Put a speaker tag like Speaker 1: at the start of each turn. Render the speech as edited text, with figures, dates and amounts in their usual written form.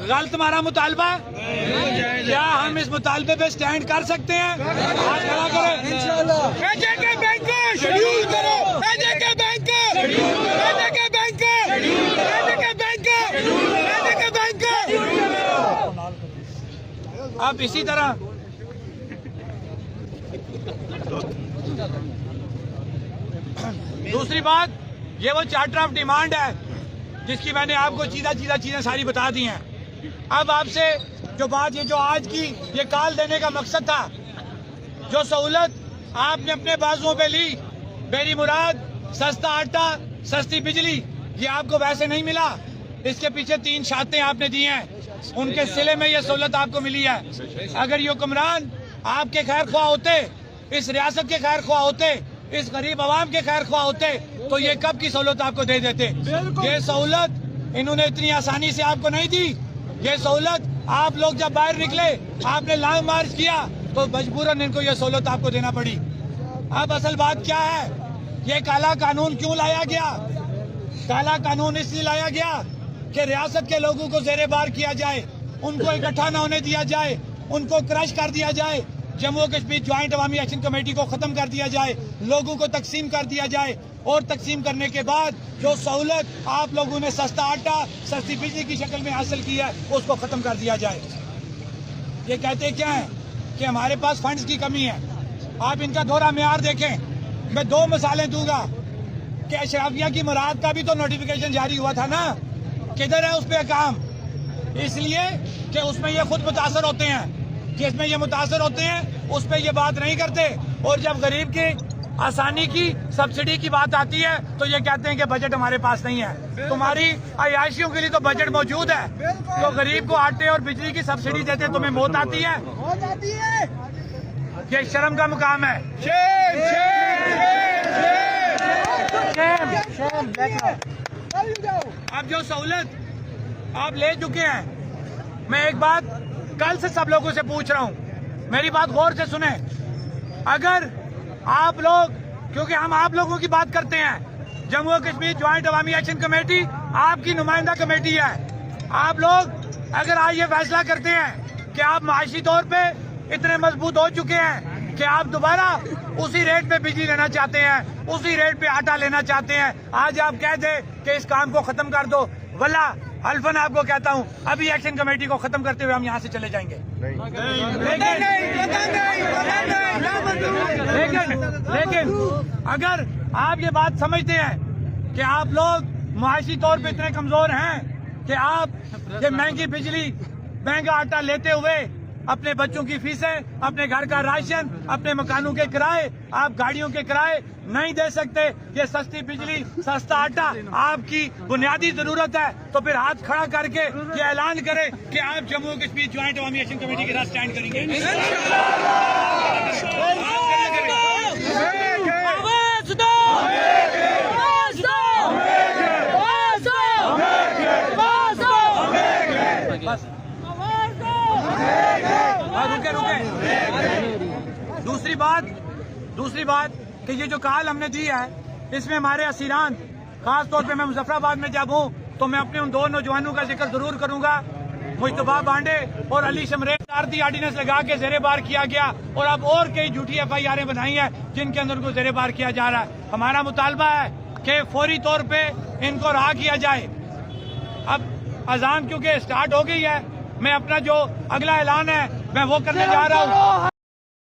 Speaker 1: غلط ہمارا مطالبہ؟ کیا ہم اس مطالبے پہ سٹینڈ کر سکتے ہیں؟ آج کھڑا کریں انشاءاللہ۔ اب اسی طرح دوسری بات، یہ وہ چارٹر آف ڈیمانڈ ہے جس کی میں نے آپ کو چیزیں ساری بتا دی ہیں۔ اب آپ سے جو بات جو آج کی یہ کال دینے کا مقصد تھا، جو سہولت آپ نے اپنے بازوؤں پہ لی، میری مراد سستا آٹا، سستی بجلی، یہ آپ کو ویسے نہیں ملا، اس کے پیچھے 3 شاطیں آپ نے دی ہیں، ان کے صلے میں یہ سہولت آپ کو ملی ہے۔ اگر یہ حکمران آپ کے خیر خواہ ہوتے، اس ریاست کے خیر خواہ ہوتے، اس غریب عوام کے خیر خواہ ہوتے، تو یہ کب کی سہولت آپ کو دے دیتے؟ یہ سہولت انہوں نے اتنی آسانی سے آپ کو نہیں دی۔ یہ سہولت آپ لوگ جب باہر نکلے، آپ نے لانگ مارچ کیا، تو مجبوراً ان کو یہ سہولت آپ کو دینا پڑی۔ اب اصل بات کیا ہے؟ یہ کالا قانون کیوں لایا گیا؟ کالا قانون اس لیے لایا گیا کہ ریاست کے لوگوں کو زیر بار کیا جائے، ان کو اکٹھا نہ ہونے دیا جائے، ان کو کرش کر دیا جائے، جموں کشمیر جوائنٹ عوامی ایکشن کمیٹی کو ختم کر دیا جائے، لوگوں کو تقسیم کر دیا جائے، اور تقسیم کرنے کے بعد جو سہولت آپ لوگوں نے سستا آٹا، سستی بجلی کی شکل میں حاصل کی ہے، اس کو ختم کر دیا جائے۔ یہ کہتے کیا ہیں کہ ہمارے پاس فنڈز کی کمی ہے۔ آپ ان کا دورہ معیار دیکھیں۔ میں 2 مثالیں دوں گا کہ اشرافیہ کی مراد کا بھی تو نوٹیفیکیشن جاری ہوا تھا نا، کدھر ہے اس پہ کام؟ اس لیے کہ اس میں یہ خود متاثر ہوتے ہیں، جس میں یہ متاثر ہوتے ہیں اس پہ یہ بات نہیں کرتے، اور جب غریب کی آسانی کی سبسڈی کی بات آتی ہے تو یہ کہتے ہیں کہ بجٹ ہمارے پاس نہیں ہے۔ تمہاری عیاشیوں کے لیے تو بجٹ موجود ہے، تو غریب کو آٹے اور بجلی کی سبسڈی دیتے تمہیں موت آتی ہے؟ یہ شرم کا مقام ہے۔ اب جو سہولت آپ لے چکے ہیں، میں ایک بات کل سے سب لوگوں سے پوچھ رہا ہوں، میری بات غور سے سنیں۔ اگر آپ لوگ، کیونکہ ہم آپ لوگوں کی بات کرتے ہیں، جموں کشمیر جوائنٹ عوامی ایکشن کمیٹی آپ کی نمائندہ کمیٹی ہے، آپ لوگ اگر آج یہ فیصلہ کرتے ہیں کہ آپ معاشی طور پہ اتنے مضبوط ہو چکے ہیں کہ آپ دوبارہ اسی ریٹ پہ بجلی لینا چاہتے ہیں، اسی ریٹ پہ آٹا لینا چاہتے ہیں، آج آپ کہہ دیں کہ اس کام کو ختم کر دو، واللہ حلفاً آپ کو کہتا ہوں ابھی ایکشن کمیٹی کو ختم کرتے ہوئے ہم یہاں سے چلے جائیں گے۔ لیکن اگر آپ یہ بات سمجھتے ہیں کہ آپ لوگ معاشی طور پہ اتنے کمزور ہیں کہ آپ یہ مہنگی بجلی، مہنگا آٹا لیتے ہوئے اپنے بچوں کی فیسیں، اپنے گھر کا راشن، اپنے مکانوں کے کرائے، آپ گاڑیوں کے کرائے نہیں دے سکتے، یہ سستی بجلی، سستا آٹا آپ کی بنیادی ضرورت ہے، تو پھر ہاتھ کھڑا کر کے یہ اعلان کریں کہ آپ جموں کشمیر جوائنٹ عوامی ایکشن کمیٹی کے ساتھ سٹینڈ کریں گے۔ دوسری بات کہ یہ جو کال ہم نے دی ہے، اس میں ہمارے اسیران، خاص طور پہ میں مظفر آباد میں جب ہوں تو میں اپنے ان 2 نوجوانوں کا ذکر ضرور کروں گا، مجتبیٰ بانڈے اور علی شمریز، عارضی آرڈیننس لگا کے زیر بار کیا گیا، اور اب اور کئی جھوٹی FIRیں بنائی ہیں جن کے اندر ان کو زیر بار کیا جا رہا ہے۔ ہمارا مطالبہ ہے کہ فوری طور پہ ان کو رہا کیا جائے۔ اب اذان کیونکہ سٹارٹ ہو گئی ہے، میں اپنا جو اگلا اعلان ہے میں وہ کرنے جا رہا ہوں۔